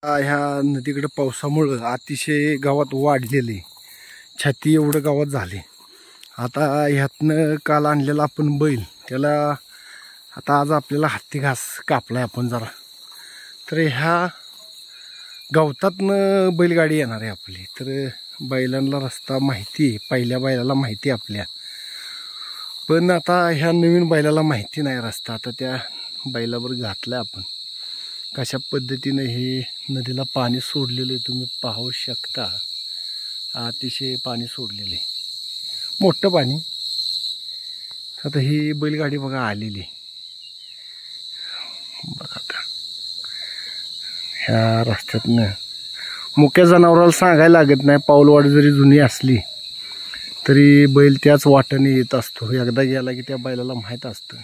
ह्या नदीकडे पावसामुळं अतिशय गावात वाढलेले, छाती एवढं गावात झाले। आता ह्यातनं काल आणलेला आपण बैल, त्याला आता आज आपल्याला हत्ती घास कापलाय आपण जरा, तर ह्या गवतातनं बैलगाडी येणार आहे आपली। तर बैलांना रस्ता माहिती आहे, पहिल्या बैलाला माहिती आहे आपल्या, पण आता ह्या नवीन बैलाला माहिती नाही रस्ता। आता त्या बैलावर घातलाय आपण। कशा पद्धतीने हे नदीला पाणी सोडलेले तुम्ही पाहू शकता, अतिशय पाणी सोडलेले, मोठं पाणी। आता ही बैलगाडी बघा आलेली, बघा आता ह्या रस्त्यातनं मुक्या जनावराला सांगायला लागत नाही, पाऊलवाट जरी जुनी असली तरी बैल त्याच वाटेने येत असतो। एकदा गेला की त्या बैलाला माहीत असतं।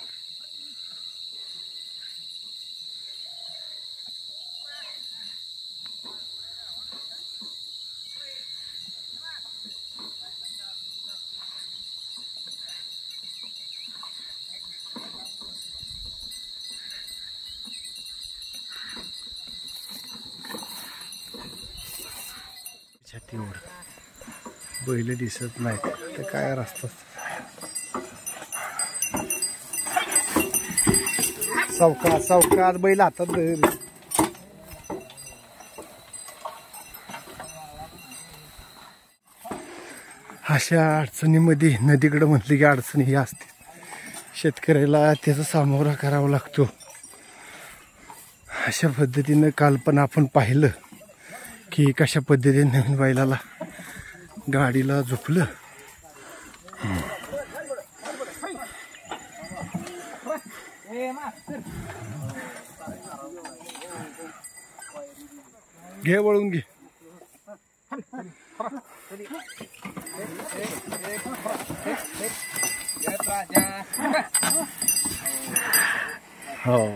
छातीवर बैल दिसत नाहीत, ते काय रस्ता सावकाश सावकाश बैल हातात धर। अशा अडचणीमध्ये नदीकडे म्हटली की अडचणी ही असते, शेतकऱ्याला त्याचा सामोरा करावा लागतो। अशा पद्धतीनं काल पण आपण पाहिलं की कशा पद्धतीने नवीन बैलाला गाडीला झोपलं। घे वळून घे। हो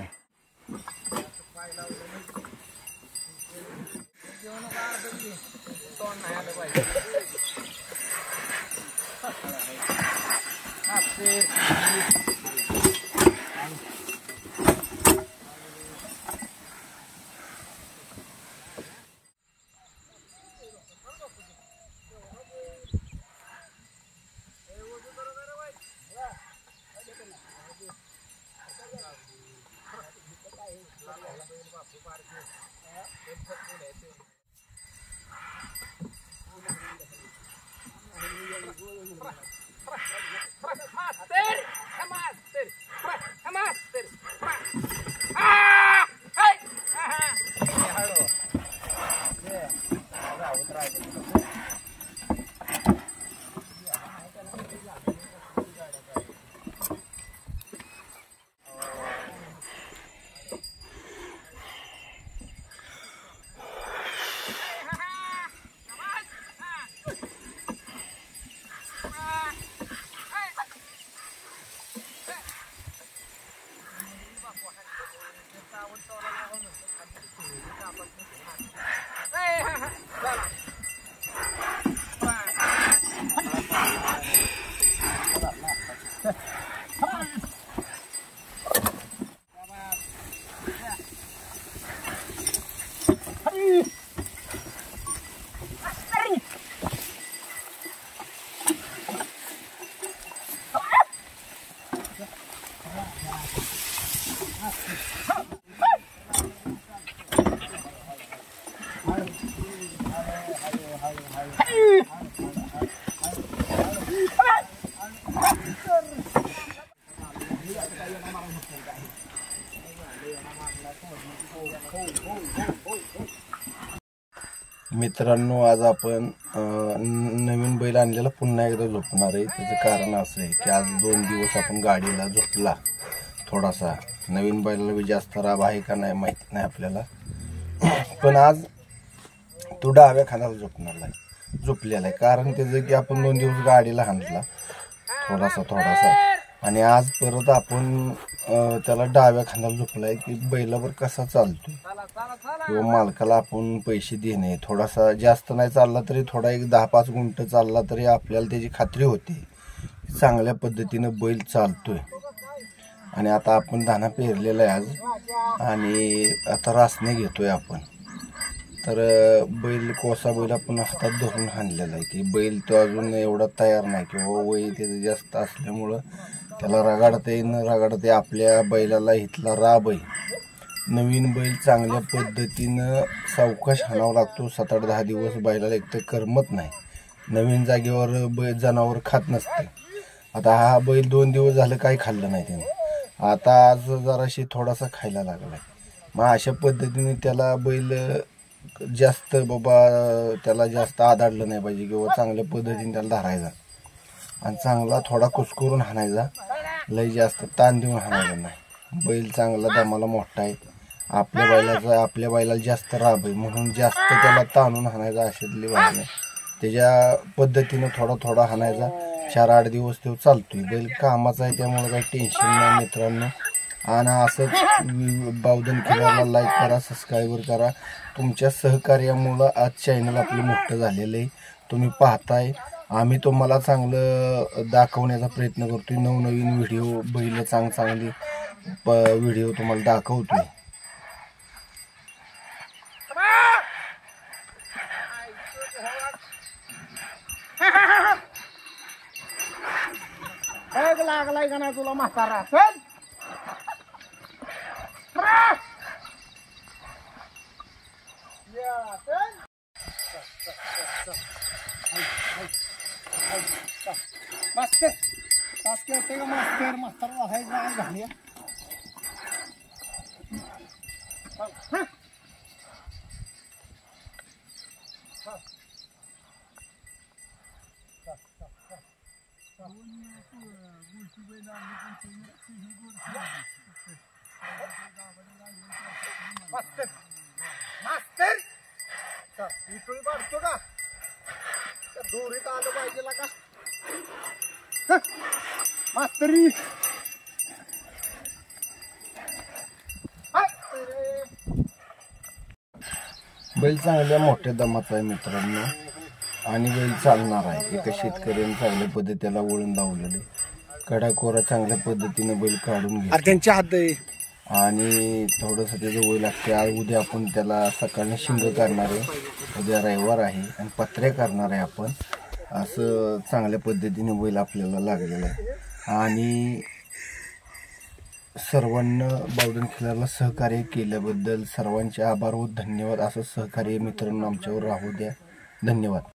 मित्रांनो, आज आपण नवीन बैल आणलेला पुन्हा एकदा झोपणार आहे। त्याचं कारण असं आहे की आज 2 दिवस आपण गाडीला झोपला थोडासा। नवीन बैलाला बी जास्त राब आहे का नाही माहिती नाही आपल्याला, पण आज तो डाव्या खांद्याला झोपलेला आहे। कारण त्याचं की आपण 2 दिवस गाडीला हाणला थोडासा, आणि आज परत आपण त्याला डाव्या खांद्याला झोपलाय की बैलावर कसा चालतो किंवा मालकाला आपण पैसे देणे। थोडासा जास्त नाही चालला तरी थोडा एक 10-5 गुंठ चालला तरी आपल्याला त्याची खात्री होते चांगल्या पद्धतीने बैल चालतोय। आणि आता आपण धाना पेरलेला आहे आज, आणि आता रासने घेतोय आपण। तर बैल कोसा बैल आपण हातात धरून हाणलेला आहे की बैल तो अजून एवढा तयार नाही किंवा वय त्याचं जास्त असल्यामुळं त्याला रगाडता येईन रगाडते. आपल्या बैलाला इथला राब आहे. नवीन बैल चांगल्या पद्धतीनं सावकाश हाणावा लागतो. 7-8-10 दिवस बैलाला एकतर करमत नाही. नवीन जागेवर बैल जनावर खात नसते. आता हा बैल 2 दिवस झालं काही खाल्लं नाही त्याने. आता आज जराशी थोडासा खायला लागला. मग अशा पद्धतीने त्याला बैल जास्त त्याला जास्त आदाडलं नाही पाहिजे किंवा चांगल्या पद्धतीने त्याला धरायचा आणि चांगला थोडा कुस्करून हाणायचा. लय जास्त ताण देऊन हाणायचा नाही. बैल चांगला दमाला मोठा आहे. आपल्या बैलाला जास्त राब आहे म्हणून जास्त त्याला ताणून हाणायचा अशातली बाब नाही. त्याच्या पद्धतीनं थोडा हाणायचा. 4-8 दिवस तो चालतोय. बैल कामाचा आहे त्यामुळे काही टेन्शन नाही मित्रांनो. आणि असंच बावधन खिलारला लाईक करा, सबस्क्राईबर करा. तुमच्या सहकार्यामुळं आज चॅनल आपलं मोठं झालेलं आहे. तुम्ही पाहताय. आम्ही तुम्हाला चांगलं दाखवण्याचा प्रयत्न करतोय. नवनवीन व्हिडिओ बैल चांगली व्हिडिओ तुम्हाला दाखवतोय. लागलाय का नाही तुला म्हातारा? चल मास्तर तास होते का मास्तर? म्हातारा आहे घालिया. मास्तर मास्तर इटोळी काढतो का? दोरीत आलं पाहिजे का मास्तरी? बैल चांगल्या मोठ्या दमाचा आहे मित्रांनो आणि बैल चालणार आहे. एका शेतकऱ्याने चांगल्या पद्धतीने त्याला वळण लावलेले. कडाकोरा चांगल्या पद्धतीने बैल काढून घे त्यांच्या हात आणि थोडंसं त्याचं वय लागते. आज उद्या आपण त्याला सकाळी शिंग करणार आहे. उद्या रविवार आहे आणि पत्र्या करणार आहे आपण. असं चांगल्या पद्धतीने बैल आपल्याला लागलेला आहे. आणि सर्वांना बावधन खिलारला सहकार्य केल्याबद्दल सर्वांचे आभार व धन्यवाद. असं सहकार्य मित्रांनो आमच्यावर राहू द्या. धन्यवाद.